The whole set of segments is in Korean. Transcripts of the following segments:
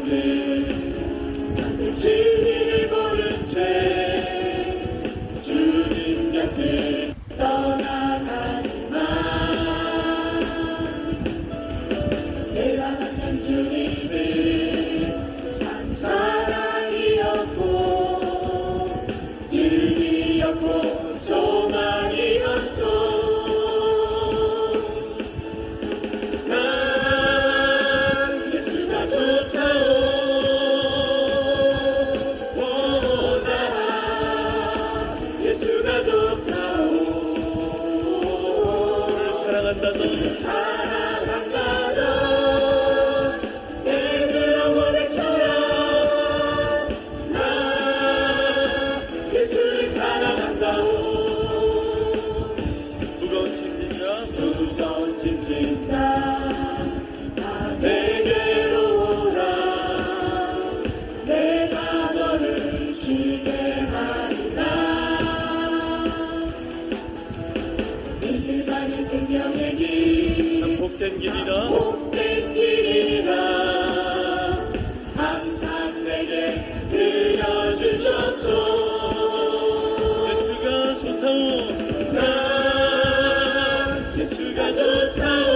그 진리를 모른 채 주님 곁을 떠나가지만 내가 만난 주님은 참 사랑이었고 진리였고 소망이었어. 복된 길이라 복된 길이라 항상 내게 들려주셔서 예수가 좋다오 나 예수가 좋다오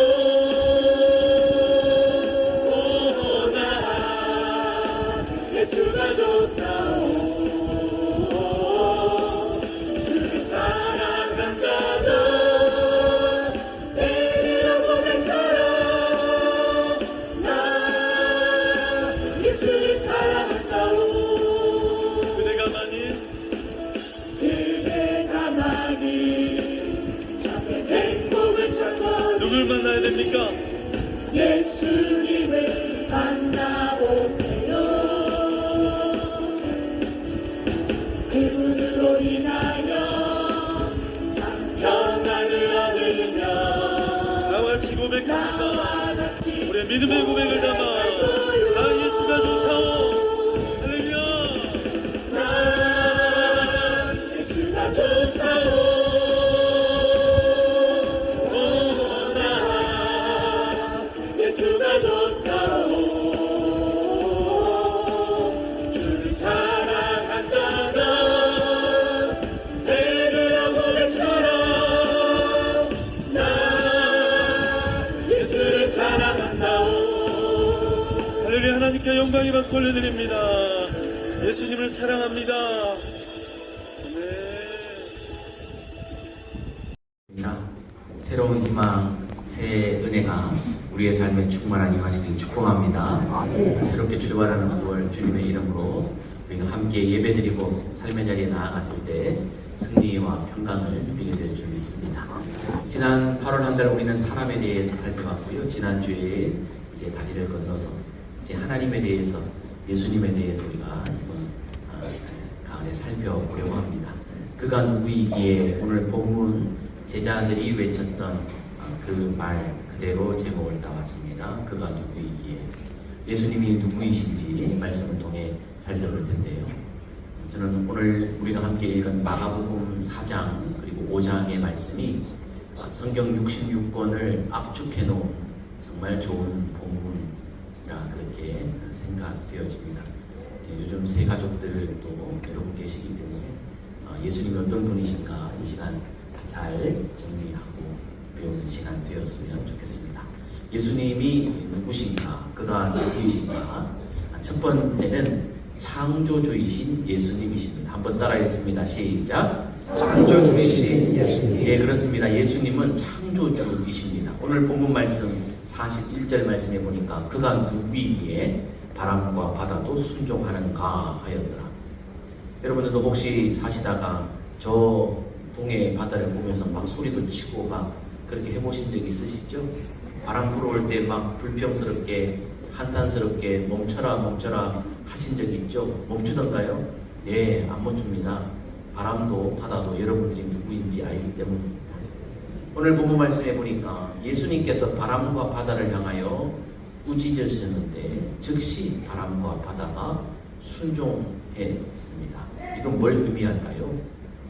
오, 나 예수가 좋다오 주를 사랑한다고 누굴 만나야 됩니까? 예수님을 만나보세요. 그분으로 인하여 참 평안을 얻으며 나와 같이 고백합니다. 우리의 믿음의 고백을 담아 나 예수가 좋다오. 할렐루야. 나 예수가 좋다오. 예수가 좋다오. 주를 사랑한다고 베드로 고백처럼 나 예수를 사랑한다오. 할렐루야. 하나님께 영광의 박수 올려드립니다. 예수님을 사랑합니다. 새로운 희망, 새 은혜가 우리의 삶에 충만한 임하시길 축복합니다. 새롭게 출발하는 9월 주님의 이름으로 우리가 함께 예배드리고 삶의 자리에 나아갔을 때 승리와 평강을 누리게 될 줄 믿습니다. 지난 8월 한 달 우리는 사람에 대해서 살펴봤고요. 지난주에 이제 다리를 건너서 이제 하나님에 대해서, 예수님에 대해서 우리가 이번 가운데 살펴보려고 합니다. 그가 누구이기에 오늘 본문 제자들이 외쳤던 그 말 그대로 제목을 따왔습니다. 그가 누구이기에, 예수님이 누구이신지 말씀을 통해 살펴볼 텐데요. 저는 오늘 우리가 함께 읽은 마가복음 4장 그리고 5장의 말씀이 성경 66권을 압축해 놓은 정말 좋은 본문이라 그렇게 생각되어집니다. 요즘 새 가족들도 여러분 계시기 때문에 예수님이 어떤 분이신가 이 시간 잘 정리하고 배우는 시간 되었으면 좋겠습니다. 예수님이 누구신가? 그가 누구이신가? 첫 번째는 창조주이신 예수님이십니다. 한번 따라하겠습니다. 시작. 창조주이신 예수님. 예, 그렇습니다. 예수님은 창조주이십니다. 오늘 본문 말씀 41절 말씀에 보니까 그가 누구이기에 바람과 바다도 순종하는가 하였더라. 여러분들도 혹시 사시다가 저 동해 바다를 보면서 막 소리도 치고 막 그렇게 해보신 적 있으시죠? 바람 불어올 때 막 불평스럽게 한탄스럽게 멈춰라 하신 적 있죠? 멈추던가요? 예, 안 멈춥니다. 바람도 바다도 여러분들이 누구인지 알기 때문입니다. 오늘 본문 말씀해 보니까 예수님께서 바람과 바다를 향하여 꾸짖으셨는데 즉시 바람과 바다가 순종했습니다. 이건 뭘 의미할까요?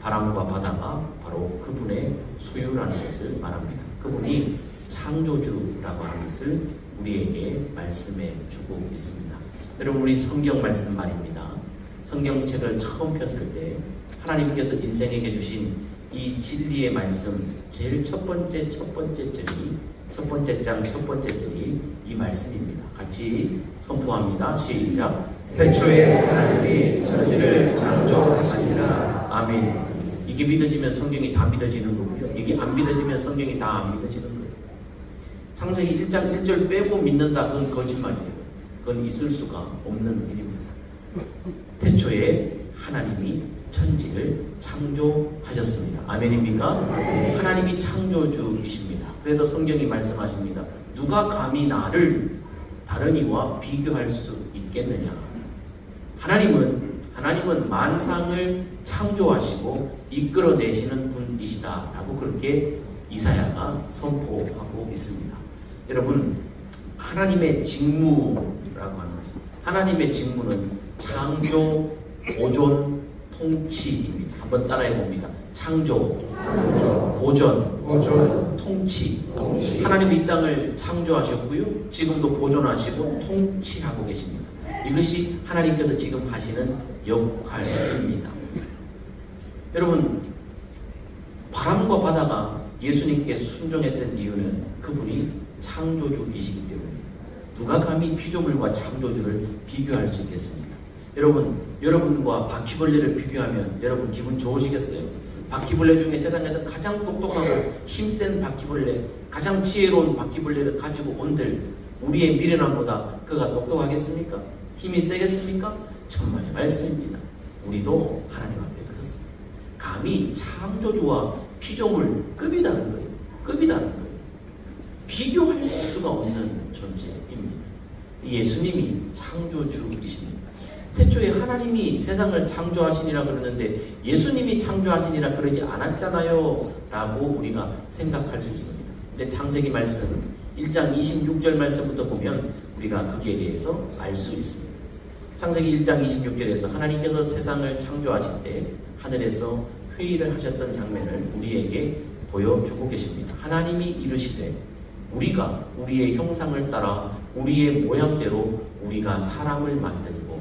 바람과 바다가 바로 그분의 소유라는 것을 말합니다. 그분이 창조주라고 하는 것을 우리에게 말씀해 주고 있습니다. 여러분, 우리 성경 말씀 말입니다. 성경책을 처음 폈을 때 하나님께서 인생에게 주신 이 진리의 말씀, 제일 첫 번째 절이, 첫 번째 장 첫 번째 절이 이 말씀입니다. 같이 선포합니다. 시작. 태초에 하나님이 천지를 창조하시니라. 아멘. 이게 믿어지면 성경이 다 믿어지는 거고요. 이게 안 믿어지면 성경이 다 안 믿어지는 거예요. 창세기 1장 1절 빼고 믿는다, 그건 거짓말이에요. 그건 있을 수가 없는 일입니다. 태초에 하나님이 천지를 창조하셨습니다. 아멘입니까? 하나님이 창조주이십니다. 그래서 성경이 말씀하십니다. 누가 감히 나를 다른 이와 비교할 수 있겠느냐? 하나님은 만상을 창조하시고 이끌어내시는 분이시다 라고 그렇게 이사야가 선포하고 있습니다. 여러분, 하나님의 직무라고 하는 것입니다. 하나님의 직무는 창조, 보존, 통치입니다. 한번 따라해 봅니다. 창조, 보존, 통치. 하나님이 이 땅을 창조하셨고요. 지금도 보존하시고 통치하고 계십니다. 이것이 하나님께서 지금 하시는 역할입니다. 여러분, 바람과 바다가 예수님께 순종했던 이유는 그분이 창조주이시기 때문입니다. 누가 감히 피조물과 창조주를 비교할 수 있겠습니까? 여러분과 바퀴벌레를 비교하면 여러분 기분 좋으시겠어요? 바퀴벌레 중에 세상에서 가장 똑똑하고 힘센 바퀴벌레, 가장 지혜로운 바퀴벌레를 가지고 온들 우리의 미련함보다 그가 똑똑하겠습니까? 힘이 세겠습니까? 천만의 말씀입니다. 우리도 하나님 앞에 그렇습니다. 감히 창조주와 피조물 급이다는 거예요. 비교할 수가 없는 존재입니다. 예수님이 창조주이십니다. 태초에 하나님이 세상을 창조하시니라 그러는데 예수님이 창조하시니라 그러지 않았잖아요 라고 우리가 생각할 수 있습니다. 근데 창세기 말씀 1장 26절 말씀부터 보면 우리가 거기에 대해서 알 수 있습니다. 창세기 1장 26절에서 하나님께서 세상을 창조하실 때 하늘에서 회의를 하셨던 장면을 우리에게 보여주고 계십니다. 하나님이 이르시되 우리가 우리의 형상을 따라 우리의 모양대로 우리가 사람을 만들고,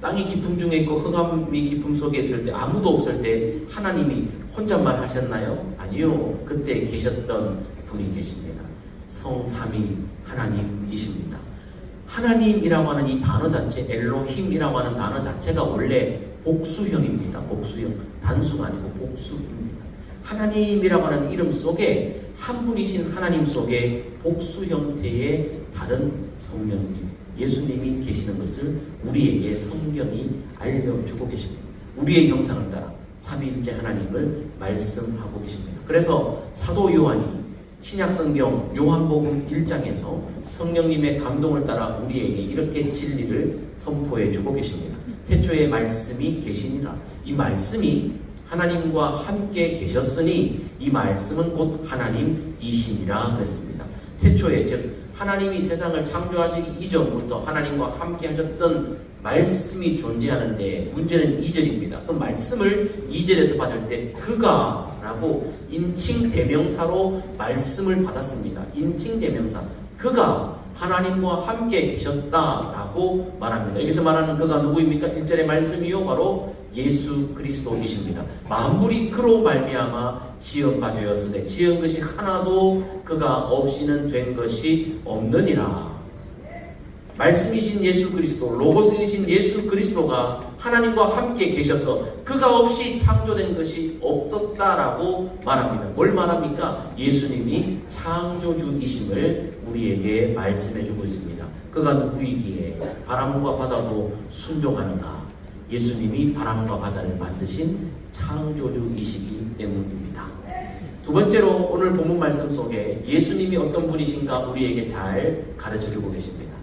땅이 기품 중에 있고 흑암이 기품 속에 있을 때 아무도 없을 때 하나님이 혼잣말 하셨나요? 아니요. 그때 계셨던 분이 계십니다. 성삼위 하나님이십니다. 하나님이라고 하는 이 단어 자체, 엘로힘이라고 하는 단어 자체가 원래 복수형입니다. 복수형. 단수가 아니고 복수입니다. 하나님이라고 하는 이름 속에 한 분이신 하나님 속에 복수 형태의 다른 성령님, 예수님이 계시는 것을 우리에게 성경이 알려주고 계십니다. 우리의 형상을 따라 삼위일체 하나님을 말씀하고 계십니다. 그래서 사도 요한이 신약성경 요한복음 1장에서 성령님의 감동을 따라 우리에게 이렇게 진리를 선포해주고 계십니다. 태초에 말씀이 계시니라. 이 말씀이 하나님과 함께 계셨으니 이 말씀은 곧 하나님이시니라 그랬습니다. 태초에, 즉 하나님이 세상을 창조하시기 이전부터 하나님과 함께 하셨던 말씀이 존재하는데 문제는 2절입니다. 그 말씀을 2절에서 받을 때 그가 라고 인칭대명사로 말씀을 받았습니다. 인칭대명사. 그가 하나님과 함께 계셨다라고 말합니다. 여기서 말하는 그가 누구입니까? 1절의 말씀이요, 바로 예수 그리스도이십니다. 만물이 그로 말미암아 지은 바 되었으되 지은 것이 하나도 그가 없이는 된 것이 없느니라. 말씀이신 예수 그리스도, 로고스이신 예수 그리스도가 하나님과 함께 계셔서 그가 없이 창조된 것이 없었다라고 말합니다. 뭘 말합니까? 예수님이 창조주이심을 우리에게 말씀해주고 있습니다. 그가 누구이기에 바람과 바다도 순종하는가? 예수님이 바람과 바다를 만드신 창조주이시기 때문입니다. 두 번째로 오늘 본문 말씀 속에 예수님이 어떤 분이신가 우리에게 잘 가르쳐주고 계십니다.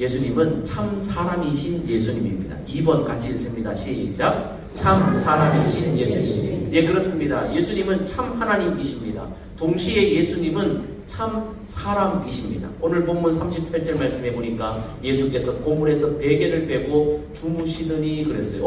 예수님은 참 사람이신 예수님입니다. 2번 같이 읽습니다. 시작. 참 사람이신 예수님. 예, 그렇습니다. 예수님은 참 하나님이십니다. 동시에 예수님은 참 사람이십니다. 오늘 본문 38절 말씀해 보니까 예수께서 고물에서 베개를 베고 주무시더니 그랬어요.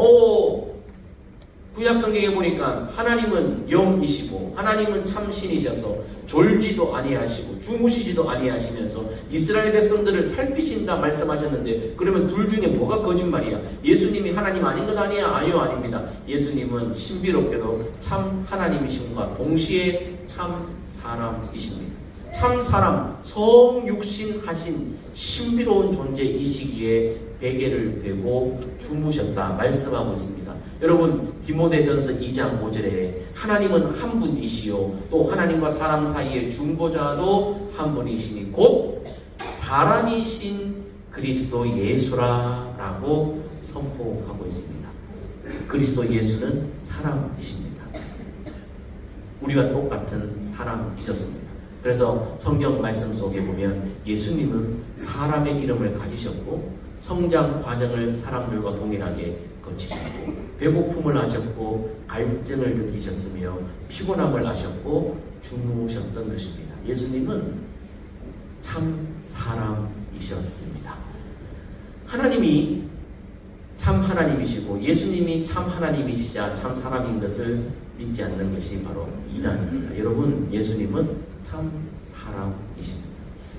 구약 성경에 보니까 하나님은 영이시고 하나님은 참신이셔서 졸지도 아니하시고 주무시지도 아니하시면서 이스라엘 백성들을 살피신다 말씀하셨는데, 그러면 둘 중에 뭐가 거짓말이야? 예수님이 하나님 아닌 것 아니야? 아니요, 아닙니다. 예수님은 신비롭게도 참 하나님이심과 동시에 참 사람이십니다. 참 사람, 성육신 하신 신비로운 존재이시기에 베개를 베고 주무셨다 말씀하고 있습니다. 여러분, 디모데전서 2장 5절에 하나님은 한 분이시요 또 하나님과 사람 사이의 중보자도 한 분이시니 곧 사람이신 그리스도 예수라라고 선포하고 있습니다. 그리스도 예수는 사람이십니다. 우리와 똑같은 사람이셨습니다. 그래서 성경 말씀 속에 보면 예수님은 사람의 이름을 가지셨고 성장 과정을 사람들과 동일하게 거치셨고 배고픔을 아셨고 갈증을 느끼셨으며 피곤함을 아셨고 주무셨던 것입니다. 예수님은 참 사람이셨습니다. 하나님이 참 하나님이시고 예수님이 참 하나님이시자 참 사람인 것을 믿지 않는 것이 바로 이단입니다. 여러분, 예수님은 참 사람이십니다.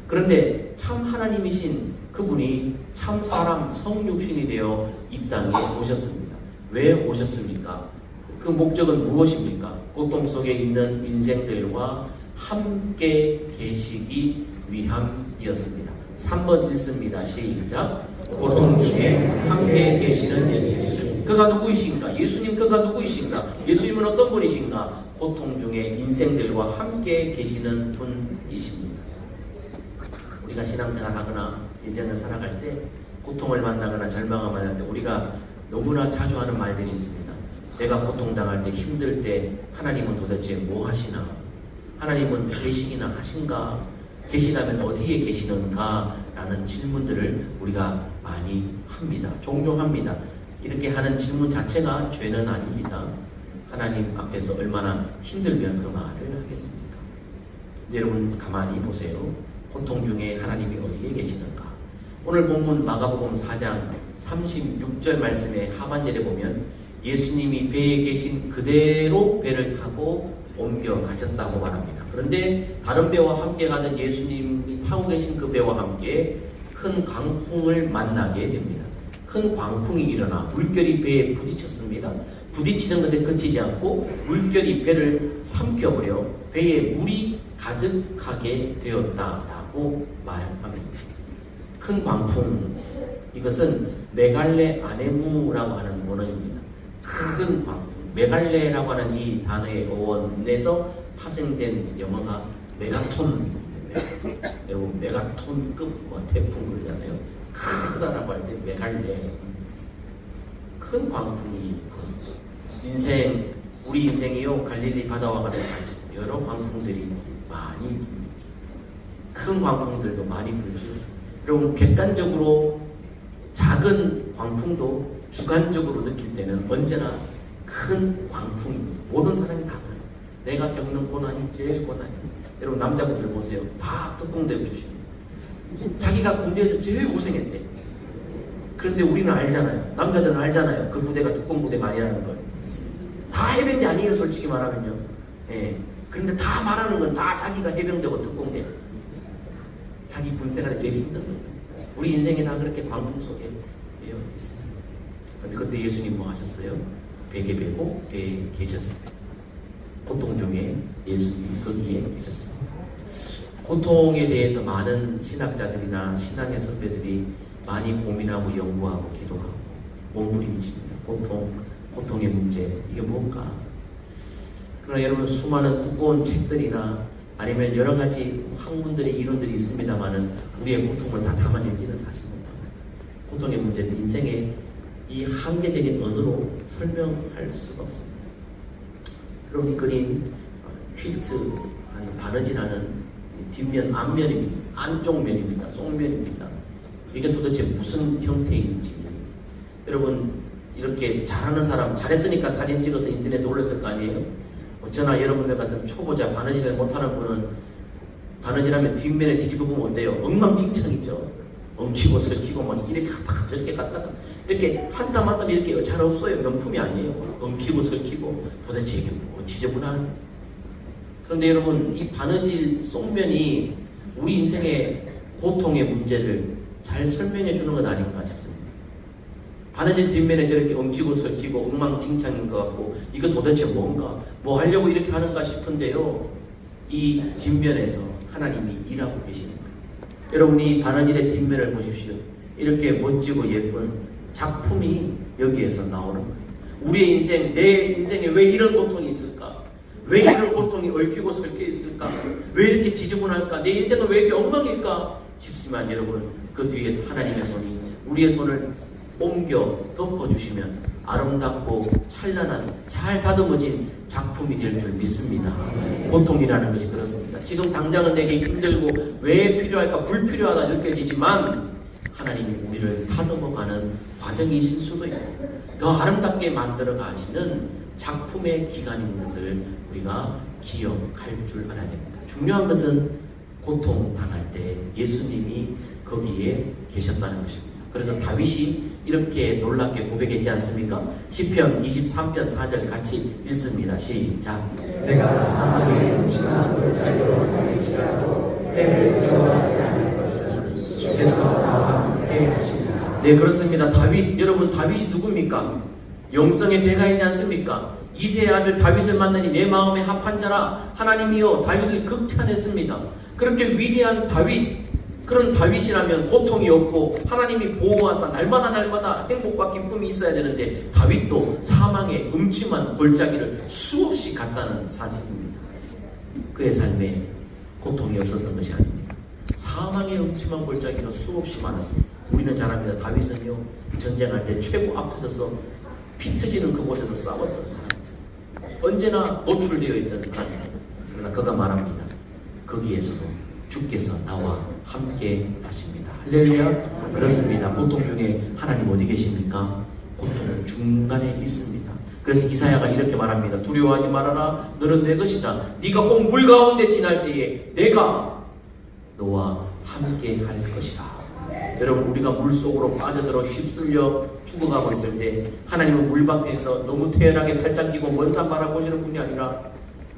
그런데 참 하나님이신 그분이 참 사람 성육신이 되어 이 땅에 오셨습니다. 왜 오셨습니까? 그 목적은 무엇입니까? 고통 속에 있는 인생들과 함께 계시기 위함이었습니다. 3번 읽습니다. 시작. 고통 중에 함께 계시는 예수님. 그가 누구이신가? 예수님 그가 누구이신가? 예수님은 어떤 분이신가? 고통 중에 인생들과 함께 계시는 분이십니다. 우리가 신앙생활 하거나 인생을 살아갈 때 고통을 만나거나 절망을 만날 때 우리가 너무나 자주 하는 말들이 있습니다. 내가 고통당할 때 힘들 때 하나님은 도대체 뭐 하시나? 하나님은 계시기나 하신가? 계시다면 어디에 계시는가? 라는 질문들을 우리가 많이 합니다. 종종 합니다. 이렇게 하는 질문 자체가 죄는 아닙니다. 하나님 앞에서 얼마나 힘들면 그 말을 하겠습니까? 여러분 가만히 보세요. 고통 중에 하나님이 어디에 계시는가? 오늘 본문 마가복음 4장 36절 말씀의 하반절에 보면 예수님이 배에 계신 그대로 배를 타고 옮겨가셨다고 말합니다. 그런데 다른 배와 함께 가던 예수님이 타고 계신 그 배와 함께 큰 광풍을 만나게 됩니다. 큰 광풍이 일어나 물결이 배에 부딪혔습니다. 부딪히는 것에 그치지 않고 물결이 배를 삼켜버려 배에 물이 가득하게 되었다라고 말합니다. 큰 광풍, 이것은 메갈레 아네무라고 하는 원어입니다. 큰 광풍, 메갈레라고 하는 이 단어의 어원에서 파생된 영어가 메가톤. 여러분 메가톤급 태풍 그러잖아요. 크다라고 할 때 메갈레. 큰 광풍이 불었습니다. 우리 인생이요 갈릴리 바다와 같은 여러 광풍들이 많이 붑니다. 큰 광풍들도 많이 불죠. 여러분 객관적으로 작은 광풍도 주관적으로 느낄 때는 언제나 큰 광풍입니다. 모든 사람이 다 그렇습니다. 내가 겪는 고난이 제일 고난입니다. 여러분 남자분들 보세요. 다 특공대 주십니다. 자기가 군대에서 제일 고생했대. 그런데 우리는 알잖아요. 남자들은 알잖아요. 그 부대가 특공부대가 아니라는 걸. 다 해병대 아니에요, 솔직히 말하면요. 예. 그런데 다 말하는 건 다 자기가 해병대고 특공대. 자기 군생활이 제일 힘든 거죠. 우리 인생이 다 그렇게 광풍 속에 되어 있습니다. 그런데 그때 예수님 뭐 하셨어요? 베개 베고 배에 계셨습니다. 고통 중에 예수님 거기에 계셨습니다. 고통에 대해서 많은 신학자들이나 신앙의 선배들이 많이 고민하고 연구하고 기도하고 몸부림칩니다. 고통의 문제, 이게 뭘까? 그러나 여러분 수많은 두꺼운 책들이나 아니면 여러 가지 학문들의 이론들이 있습니다만은 우리의 고통을 다 담아내지는 사실 못합니다. 고통의 문제는 인생의 이 한계적인 언어로 설명할 수가 없습니다. 여러분이 그린 퀼트, 바느질하는 뒷면, 앞면입니다. 안쪽 면입니다. 속면입니다. 이게 도대체 무슨 형태인지. 여러분 이렇게 잘하는 사람, 잘했으니까 사진 찍어서 인터넷에 올렸을 거 아니에요? 저나 여러분들 같은 초보자, 바느질을 못하는 분은 바느질하면 뒷면에 뒤집어 보면 어때요? 엉망진창이죠. 엉키고 설키고 막 이렇게 갔다가 저렇게 갔다가 이렇게 한 땀 한 땀 이렇게 잘 없어요. 명품이 아니에요. 엉키고 설키고 도대체 이게 뭐 지저분한. 그런데 여러분, 이 바느질 속면이 우리 인생의 고통의 문제를 잘 설명해 주는 건 아닌가 싶습니다. 바느질 뒷면에 저렇게 엉키고 설키고 엉망진창인 것 같고 이거 도대체 뭔가 뭐 하려고 이렇게 하는가 싶은데요, 이 뒷면에서 하나님이 일하고 계시는 거예요. 여러분이 바느질의 뒷면을 보십시오. 이렇게 멋지고 예쁜 작품이 여기에서 나오는 거예요. 우리의 인생, 내 인생에 왜 이런 고통이 있을까? 왜 이런 고통이 얽히고 설켜 있을까? 왜 이렇게 지저분할까? 내 인생은 왜 이렇게 엉망일까 싶지만 여러분, 그 뒤에서 하나님의 손이 우리의 손을 옮겨 덮어주시면 아름답고 찬란한 잘 다듬어진 작품이 될 줄 믿습니다. 고통이라는 것이 그렇습니다. 지금 당장은 내게 힘들고 왜 필요할까? 불필요하다 느껴지지만 하나님이 우리를 다듬어가는 과정이실 수도 있고 더 아름답게 만들어 가시는 작품의 기간인 것을 우리가 기억할 줄 알아야 됩니다. 중요한 것은 고통당할 때 예수님이 거기에 계셨다는 것입니다. 그래서 다윗이 이렇게 놀랍게 고백했지 않습니까? 시편 23편 4절 같이 읽습니다. 시작. 내가 사망의 지난 골짜기로 갈지라도 때를 두려워하지 않을 것은 주께서 나와 함께 하시리라. 네, 그렇습니다. 다윗, 여러분, 다윗이 누굽니까? 영성의 대가이지 않습니까? 이세의 아들 다윗을 만나니 내 마음에 합한 자라. 하나님이여 다윗을 극찬했습니다. 그렇게 위대한 다윗, 그런 다윗이라면 고통이 없고 하나님이 보호하사 날마다 행복과 기쁨이 있어야 되는데 다윗도 사망의 음침한 골짜기를 수없이 갔다는 사실입니다. 그의 삶에 고통이 없었던 것이 아닙니다. 사망의 음침한 골짜기가 수없이 많았습니다. 우리는 잘 압니다. 다윗은요, 전쟁할 때 최고 앞에 서서 피 터지는 그곳에서 싸웠던 사람, 언제나 노출되어 있던 사람입니다. 그러나 그가 말합니다. 거기에서도 주께서 나와 함께 하십니다. 할렐루야. 그렇습니다. 고통 중에 하나님 어디 계십니까? 고통은 중간에 있습니다. 그래서 이사야가 이렇게 말합니다. 두려워하지 말아라. 너는 내 것이다. 네가 혹 물 가운데 지날 때에 내가 너와 함께 할 것이다. 여러분, 우리가 물속으로 빠져들어 휩쓸려 죽어가고 있을 때 하나님은 물 밖에서 너무 태연하게 팔짱 끼고 먼 산 바라보시는 분이 아니라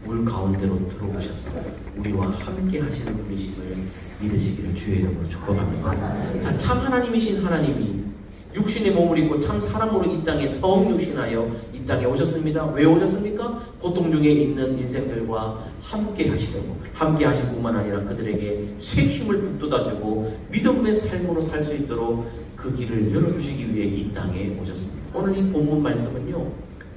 물 가운데로 들어오셔서 우리와 함께 하시는 분이심을 믿으시기를 주의 이름으로 축복합니다. 자, 참 하나님이신 하나님이 육신의 몸을 입고 참 사람으로 이 땅에 성육신하여 이 땅에 오셨습니다. 왜 오셨습니까? 고통 중에 있는 인생들과 함께 하시려고, 함께 하실 뿐만 아니라 그들에게 새 힘을 북돋아주고 믿음의 삶으로 살 수 있도록 그 길을 열어주시기 위해 이 땅에 오셨습니다. 오늘 이 본문 말씀은요,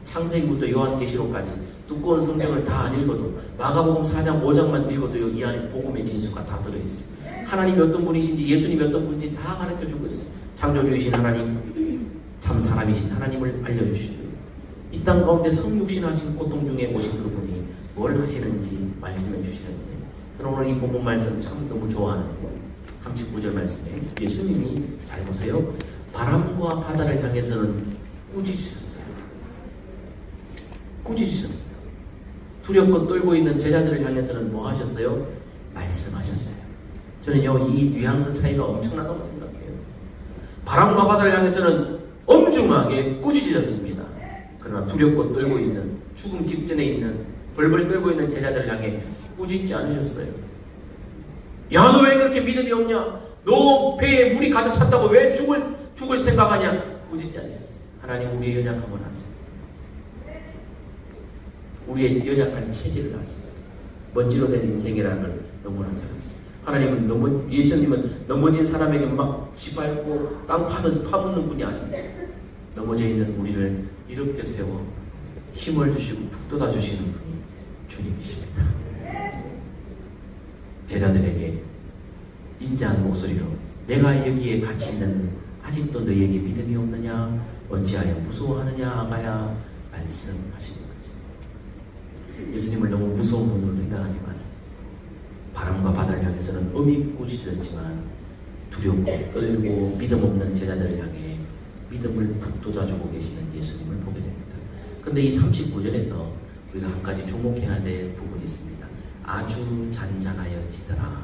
창세기부터 요한계시록까지 두꺼운 성경을 다 안 읽어도 마가복음 4장 5장만 읽어도 이 안에 복음의 진수가 다 들어있어요. 하나님이 어떤 분이신지 예수님이 어떤 분인지 다 가르쳐주고 있어요. 창조주이신 하나님, 참 사람이신 하나님을 알려주시고 이 땅 가운데 성육신하신 고통 중에 오신 그분이 뭘 하시는지 말씀해 주시는데, 저는 오늘 이 본문 말씀 참 너무 좋아하는데 39절 말씀에 예수님이 잘 보세요. 바람과 바다를 향해서는 꾸짖으셨어요. 꾸짖으셨어요. 두렵고 떨고 있는 제자들을 향해서는 뭐 하셨어요? 말씀하셨어요. 저는요, 이 뉘앙스 차이가 엄청나다고 생각해요. 바람과 바다를 향해서는 엄중하게 꾸짖으셨습니다. 그러나 두렵고 떨고 있는, 죽음 직전에 있는, 벌벌 떨고 있는 제자들을 향해 꾸짖지 않으셨어요. 야, 너 왜 그렇게 믿음이 없냐? 너 배에 물이 가득 찼다고 왜 죽을 생각하냐? 꾸짖지 않으셨어요. 하나님, 우리의 연약함을 아세요. 우리의 연약한 체질을 아세요. 먼지로 된 인생이라는 걸 너무나 잘 아세요. 하나님은 예수님은 넘어진 사람에게 막 짓밟고 땅 파묻는 분이 아니세요. 넘어져 있는 우리를 이렇게 세워 힘을 주시고 북돋아 주시는 분이 주님이십니다. 제자들에게 인자한 목소리로 내가 여기에 같이 있는 아직도 너희에게 믿음이 없느냐? 어찌하여 무서워하느냐? 아가야, 말씀하시는 거죠. 예수님을 너무 무서운 분으로 생각하지 마세요. 바람과 바다를 향해서는 엄히 꾸짖었지만 두렵고 떨고 믿음 없는 제자들을 향해 믿음을 북돋아주고 계시는 예수님을 보게 됩니다. 그런데 이 39절에서 우리가 한 가지 주목해야 될 부분이 있습니다. 아주 잔잔하여지더라.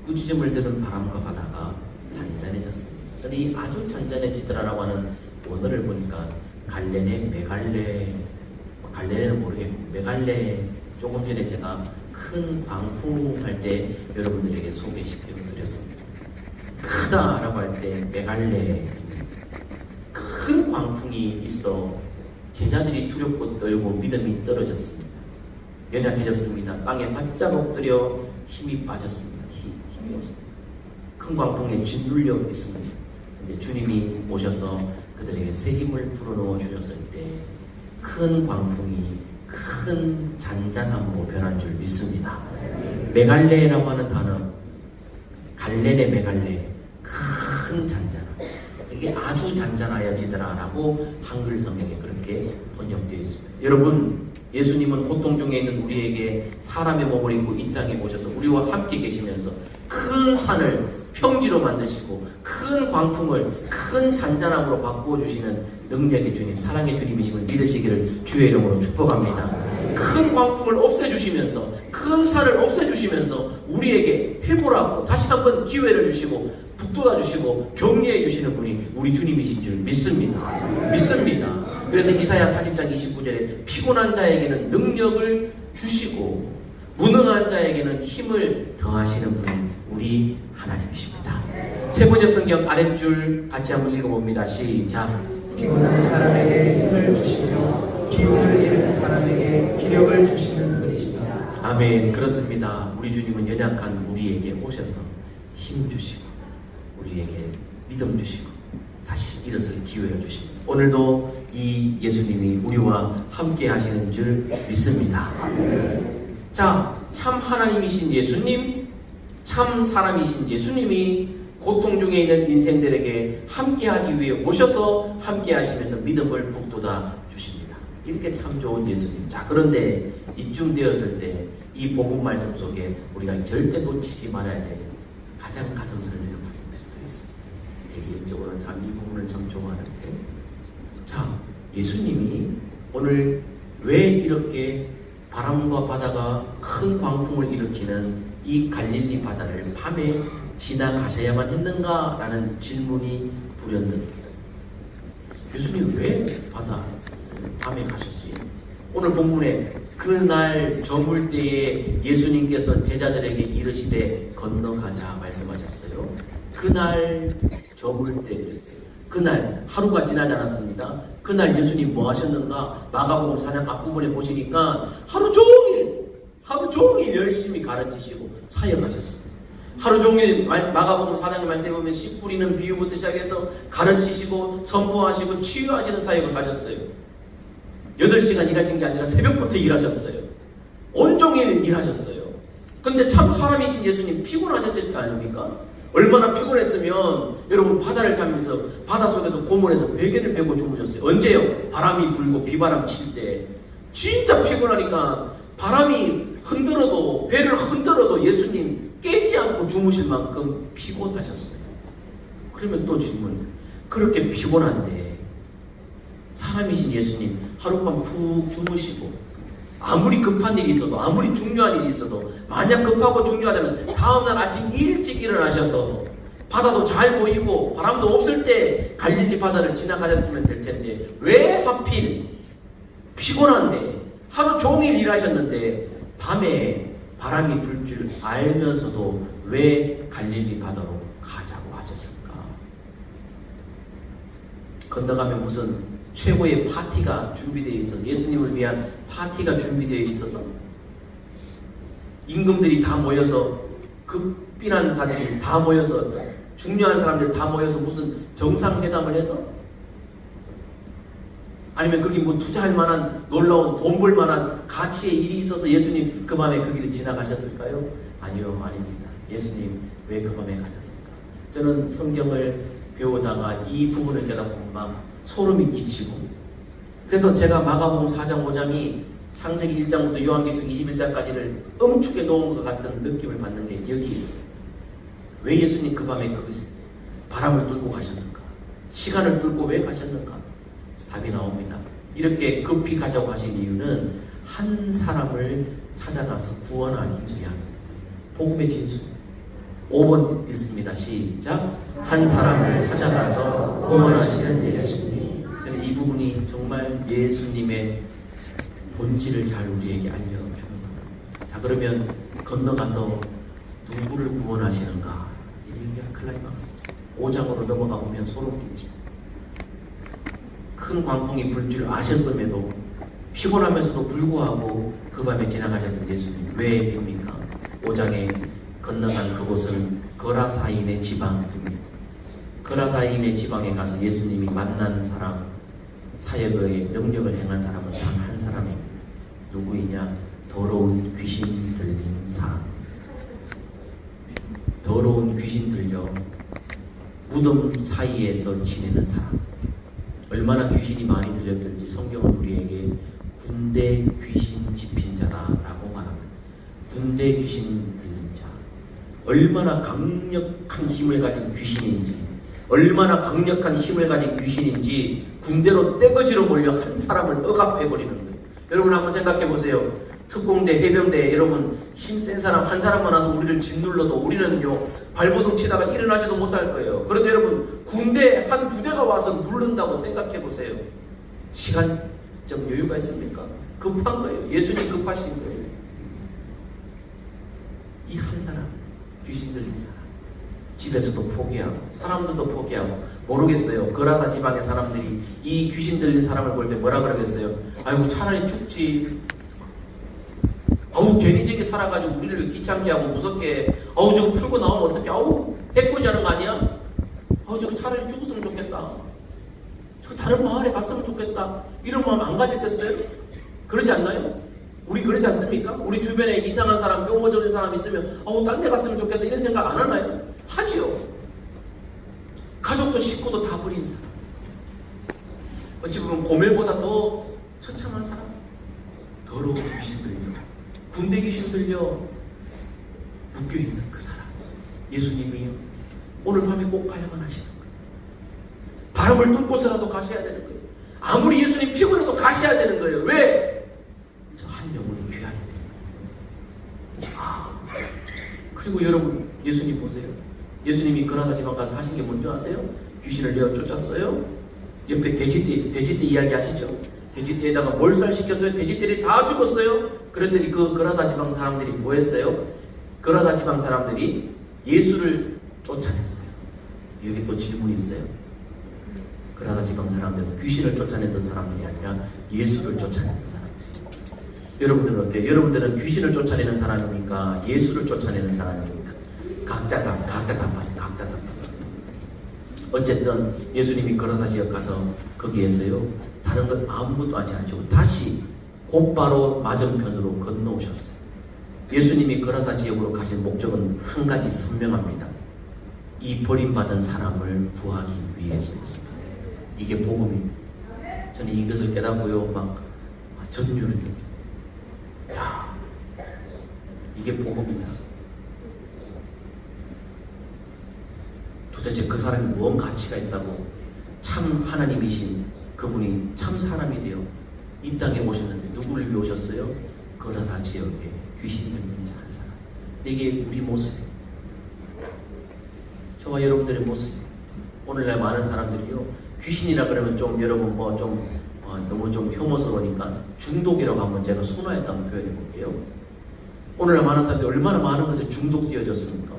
꾸짖음을 들은 바람과 바다가 잔잔해졌습니다. 이 아주 잔잔해지더라라고 하는 원어를 보니까 갈레네, 메갈레, 갈레네는 모르겠고 메갈레, 조금 전에 제가 큰 광풍할 때 여러분들에게 소개시켜 드렸습니다. 크다라고 할 때 메갈레, 큰 광풍이 있어 제자들이 두렵고 떨고 믿음이 떨어졌습니다. 연약해졌습니다. 땅에 바짝 엎드려 힘이 빠졌습니다. 힘이 없습니다. 큰 광풍에 짓눌려 있습니다. 근데 주님이 오셔서 그들에게 새 힘을 불어넣어 주셨을 때 큰 광풍이 큰 잔잔함으로 변한 줄 믿습니다. 메갈레라고 하는 단어, 갈레네 메갈레, 큰 잔잔함. 이게 아주 잔잔하여지더라라고 한글 성경에 그렇게 번역되어 있습니다. 여러분, 예수님은 고통 중에 있는 우리에게 사람의 몸을 입고 이 땅에 오셔서 우리와 함께 계시면서 큰 산을 평지로 만드시고 큰 광풍을 큰 잔잔함으로 바꾸어 주시는 능력의 주님, 사랑의 주님이심을 믿으시기를 주의 이름으로 축복합니다. 큰 광풍을 없애주시면서 큰 산을 없애주시면서 우리에게 회복하고 다시 한번 기회를 주시고 북돋아 주시고 격려해 주시는 분이 우리 주님이신 줄 믿습니다. 믿습니다. 그래서 이사야 40장 29절에 피곤한 자에게는 능력을 주시고 무능한 자에게는 힘을 더하시는 분이 우리 하나님이십니다. 세 번째 성경 아랫줄 같이 한번 읽어봅니다. 시작. 피곤한 사람에게 힘을 주시며 기운을 잃은 사람에게 기력을 주시는 분이시다. 아멘. 그렇습니다. 우리 주님은 연약한 우리에게 오셔서 힘 주시고 우리에게 믿음 주시고 다시 일어설 기회를 주십니다. 오늘도 이 예수님이 우리와 함께 하시는 줄 믿습니다. 자, 참 하나님이신 예수님, 참 사람이신 예수님이 고통 중에 있는 인생들에게 함께하기 위해 오셔서 함께 하시면서 믿음을 북돋아 주십니다. 이렇게 참 좋은 예수님. 자, 그런데 이쯤 되었을 때 이 복음 말씀 속에 우리가 절대 놓치지 말아야 될 가장 가슴 설레는 부분들이 있습니다. 제 개인적으로 참 이 부분을 참 좋아하는데, 자, 예수님이 오늘 왜 이렇게 바람과 바다가 큰 광풍을 일으키는 이 갈릴리 바다를 밤에 지나가셔야만 했는가라는 질문이 불현됩니다. 예수님 왜 밤에 가셨지? 오늘 본문에 그날 저물 때에 예수님께서 제자들에게 이르시되 건너가자 말씀하셨어요. 그날 저물 때 그랬어요. 그날 하루가 지나지 않았습니다. 그날 예수님 뭐 하셨는가? 마가복음 4장 앞부분에 보시니까 하루 종일 열심히 가르치시고 사역하셨어요. 하루 종일 마가복음 4장의 말씀에 보면 씨 뿌리는 비유부터 시작해서 가르치시고 선포하시고 치유하시는 사역을 가졌어요. 8시간 일하신 게 아니라 새벽부터 일하셨어요. 온종일 일하셨어요. 근데 참 사람이신 예수님 피곤하셨을 거 아닙니까? 얼마나 피곤했으면 여러분 바다를 타면서 바닷속에서 고문에서 베개를 베고 주무셨어요. 언제요? 바람이 불고 비바람 칠 때 진짜 피곤하니까 바람이 흔들어도 배를 흔들어도 예수님 깨지 않고 주무실 만큼 피곤하셨어요. 그러면 또 질문, 그렇게 피곤한데 사람이신 예수님 하룻밤 푹 주무시고 아무리 급한 일이 있어도 아무리 중요한 일이 있어도 만약 급하고 중요하다면 다음날 아침 일찍 일어나셔서 바다도 잘 보이고 바람도 없을 때 갈릴리 바다를 지나가셨으면 될 텐데 왜 하필 피곤한데 하루 종일 일하셨는데 밤에 바람이 불 줄 알면서도 왜 갈릴리 바다로 가자고 하셨을까? 건너가면 무슨 최고의 파티가 준비되어 있어서 예수님을 위한 파티가 준비되어 있어서 임금들이 다 모여서 급빈한 자들이 다 모여서 중요한 사람들 다 모여서 무슨 정상회담을 해서 아니면 거기 뭐 투자할 만한 놀라운 돈 벌 만한 가치의 일이 있어서 예수님 그 밤에 그 길을 지나가셨을까요? 아니요, 아닙니다. 예수님 왜 그 밤에 가셨을까? 저는 성경을 배우다가 이 부분을 깨닫고 막 소름이 끼치고 그래서 제가 마가복음 4장 5장이 창세기 1장부터 요한계시록 21장까지를 음축해 놓은 것 같은 느낌을 받는 게 여기에 있어요. 왜 예수님 그 밤에 거기서 바람을 뚫고 가셨는가? 시간을 뚫고 왜 가셨는가? 답이 나옵니다. 이렇게 급히 가자고 하신 이유는 한 사람을 찾아가서 구원하기 위함입니다. 복음의 진수 5번 읽습니다. 시작. 한 사람을 찾아가서 구원하시는 예수님. 저는 이 부분이 정말 예수님의 본질을 잘 우리에게 알려줍니다. 자, 그러면 건너가서 누구를 구원하시는가? 이게 클라이막스. 5장으로 넘어가 보면 소름 끼치죠. 큰 광풍이 불 줄 아셨음에도 피곤하면서도 불구하고 그 밤에 지나가셨던 예수님. 왜입니까? 5장에 건너간 그곳은 거라사인의 지방입니다. 거라사인의 지방에 가서 예수님이 만난 사람, 사역의 능력을 행한 사람은 단 한 사람입니다. 누구이냐? 더러운 귀신 들린 사람. 더러운 귀신 들려 무덤 사이에서 지내는 사람. 얼마나 귀신이 많이 들렸든지 성경은 우리에게 군대 귀신 집힌 자다라고 말합니다. 군대 귀신 들린 자. 얼마나 강력한 힘을 가진 귀신인지, 얼마나 강력한 힘을 가진 귀신인지 군대로 떼거지로 몰려 한 사람을 억압해버리는 거예요. 여러분 한번 생각해 보세요. 특공대, 해병대, 여러분 힘센 사람 한 사람만 와서 우리를 짓눌러도 우리는요 발버둥 치다가 일어나지도 못할 거예요. 그런데 여러분 군대 한 부대가 와서 누른다고 생각해 보세요. 시간적 여유가 있습니까? 급한 거예요. 예수님 급하신 거예요. 이 한 사람, 귀신 들린 사람, 집에서도 포기하고 사람들도 포기하고 모르겠어요. 거라사 지방의 사람들이 이 귀신 들린 사람을 볼 때 뭐라 그러겠어요? 아이고 차라리 죽지. 아우 괜히 저기 살아가지고 우리를 왜 귀찮게 하고 무섭게 해. 아우 저거 풀고 나오면 어떡해. 아우 해코지 하는 거 아니야? 아우 저거 차라리 죽었으면 좋겠다. 저 다른 마을에 갔으면 좋겠다. 이런 마음 안 가졌겠어요? 그러지 않나요? 우리 그러지 않습니까? 우리 주변에 이상한 사람, 뿅어져는 사람 있으면 아우 딴 데 갔으면 좋겠다 이런 생각 안 하나요? 하지요. 가족도 식구도 다 버린 사람. 어찌 보면 고멜보다 더 처참한 사람. 더러운 귀신 들려 군대 귀신 들려 묶여있는 그 사람. 예수님이요 오늘 밤에 꼭 가야만 하시는 거예요. 바람을 뚫고서라도 가셔야 되는 거예요. 아무리 예수님 피곤해도 가셔야 되는 거예요. 왜? 저 한 영혼이 귀하기 때문에. 그리고 여러분 예수님 보세요. 예수님이 거라사 지방 가서 하신 게 뭔지 아세요? 귀신을 내어 쫓았어요. 옆에 돼지떼 있어요. 돼지떼 이야기 아시죠? 돼지떼에다가 몰살시켰어요. 돼지떼들이 다 죽었어요. 그랬더니 그 거라사 지방 사람들이 뭐 했어요? 거라사 지방 사람들이 예수를 쫓아냈어요. 여기 또 질문이 있어요. 거라사 지방 사람들은 귀신을 쫓아냈던 사람들이 아니라 예수를 쫓아냈던 사람들. 여러분들은 어때요? 여러분들은 귀신을 쫓아내는 사람입니까? 예수를 쫓아내는 사람입니까? 각자 답하세요. 각자 답하세요. 어쨌든 예수님이 거라사 지역 가서 거기에서요 다른 것 아무것도 하지 않으시고 다시 곧바로 맞은편으로 건너오셨어요. 예수님이 거라사 지역으로 가신 목적은 한 가지 선명합니다. 이 버림받은 사람을 구하기 위해서였습니다. 이게 복음입니다. 저는 이것을 깨닫고요 막 전율을 느낍니다. 야, 이게 복음이다. 도대체 그 사람이 뭔 가치가 있다고 참 하나님이신 그분이 참 사람이 되어 이 땅에 오셨는데 누구를 위해 오셨어요? 거라사 지역에 귀신 들린 자 한 사람. 이게 우리 모습이에요. 저와 여러분들의 모습이에요. 오늘날 많은 사람들이요 귀신이라 그러면 좀 여러분 너무 좀 혐오스러우니까 중독이라고 한번 제가 순화해서 한번 표현해 볼게요. 오늘날 많은 사람들이 얼마나 많은 것에 중독되어졌습니까?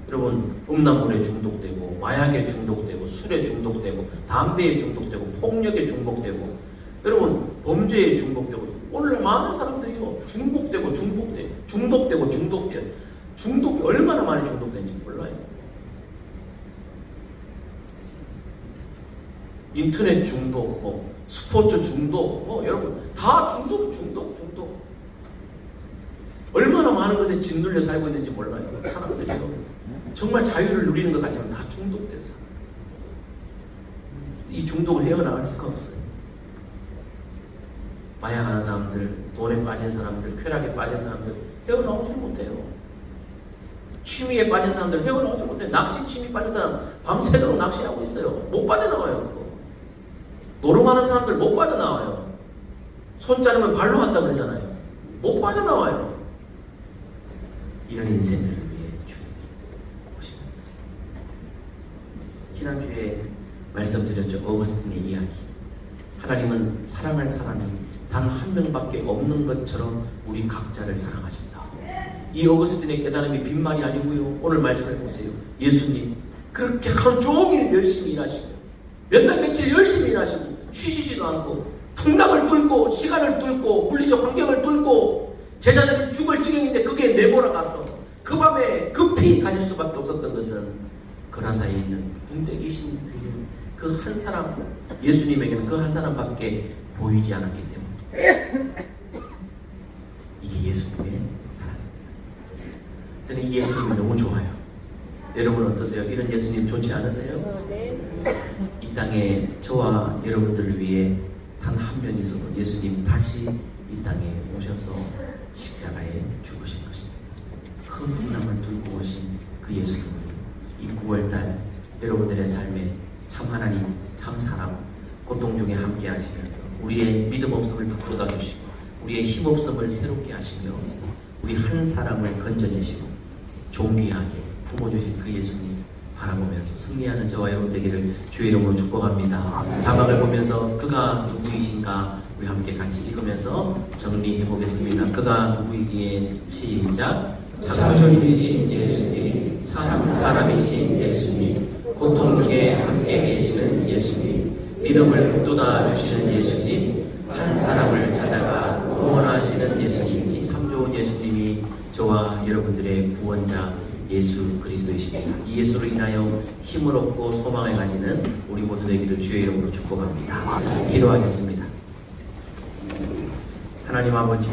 여러분 음란물에 중독되고 마약에 중독되고 술에 중독되고 담배에 중독되고 폭력에 중독되고 여러분 범죄에 중독되고 오늘날 많은 사람들이요 중독되고 중독이 얼마나 많이 중독된지 몰라요. 인터넷 중독, 스포츠 중독, 여러분 다 중독. 얼마나 많은 것에 짓눌려 살고 있는지 몰라요. 사람들이요. 정말 자유를 누리는 것 같지만 다 중독돼서 이 중독을 헤어나갈 수가 없어요. 마약하는 사람들, 돈에 빠진 사람들, 쾌락에 빠진 사람들 헤어나오지 못해요. 취미에 빠진 사람들 헤어나오지 못해요. 낚시 취미 빠진 사람 밤새도록 낚시하고 있어요. 못 빠져나와요. 노름하는 사람들 못 빠져나와요. 손 자르면 발로 한다 그러잖아요. 못 빠져나와요. 이런 인생들을 위해 주님 오십니다. 지난주에 말씀드렸죠. 어거스틴의 이야기. 하나님은 사랑할 사람이 단 한 명밖에 없는 것처럼 우리 각자를 사랑하신다. 이 어거스틴의 깨달음이 빈말이 아니고요. 오늘 말씀해 보세요. 예수님 그렇게 하루 종일 열심히 일하시고 몇 날 며칠 열심히 일하시고 쉬시지도 않고 풍랑을 뚫고 시간을 뚫고 물리적 환경을 뚫고 제자들이 죽을 지경인데 그게 내몰아가서 그 밤에 급히 가질 수밖에 없었던 것은 그라사에 있는 군대 계신 그 한 사람, 예수님에게는 그 한 사람밖에 보이지 않았기 때문에 이게 예수님의 사랑입니다. 저는 이 예수님이 너무 좋아요. 여러분 어떠세요? 이런 예수님 좋지 않으세요? 이 땅에 저와 여러분들을 위해 단 한 명이서도 예수님 다시 이 땅에 오셔서 십자가에 죽으신 것입니다. 큰 풍랑을 뚫고 오신 그 예수님을 이 9월달 여러분들의 삶에 참 하나님, 참 사랑, 고통 중에 함께 하시면서 우리의 믿음 없음을 북돋아 주시고 우리의 힘 없음을 새롭게 하시며 우리 한 사람을 건져내시고 존귀하게 품어주신 그 예수님 바라보면서 승리하는 저와 여러분 되기를 주의 이름으로 축복합니다. 자막을 보면서 그가 누구이신가 우리 함께 같이 읽으면서 정리해 보겠습니다. 그가 누구이기에 시작. 창조주이신 예수님, 참 사람이신 예수님, 고통 중에 함께 계시는 예수님, 믿음을 북돋아 주시는 예수님, 한 사람을 찾아가 구원하시는 예수님, 이 참 좋은 예수님이 저와 여러분들의 구원자 예수 그리스도이십니다. 이 예수로 인하여 힘을 얻고 소망을 가지는 우리 모두 되기를 주의 이름으로 축복합니다. 기도하겠습니다. 하나님 아버지,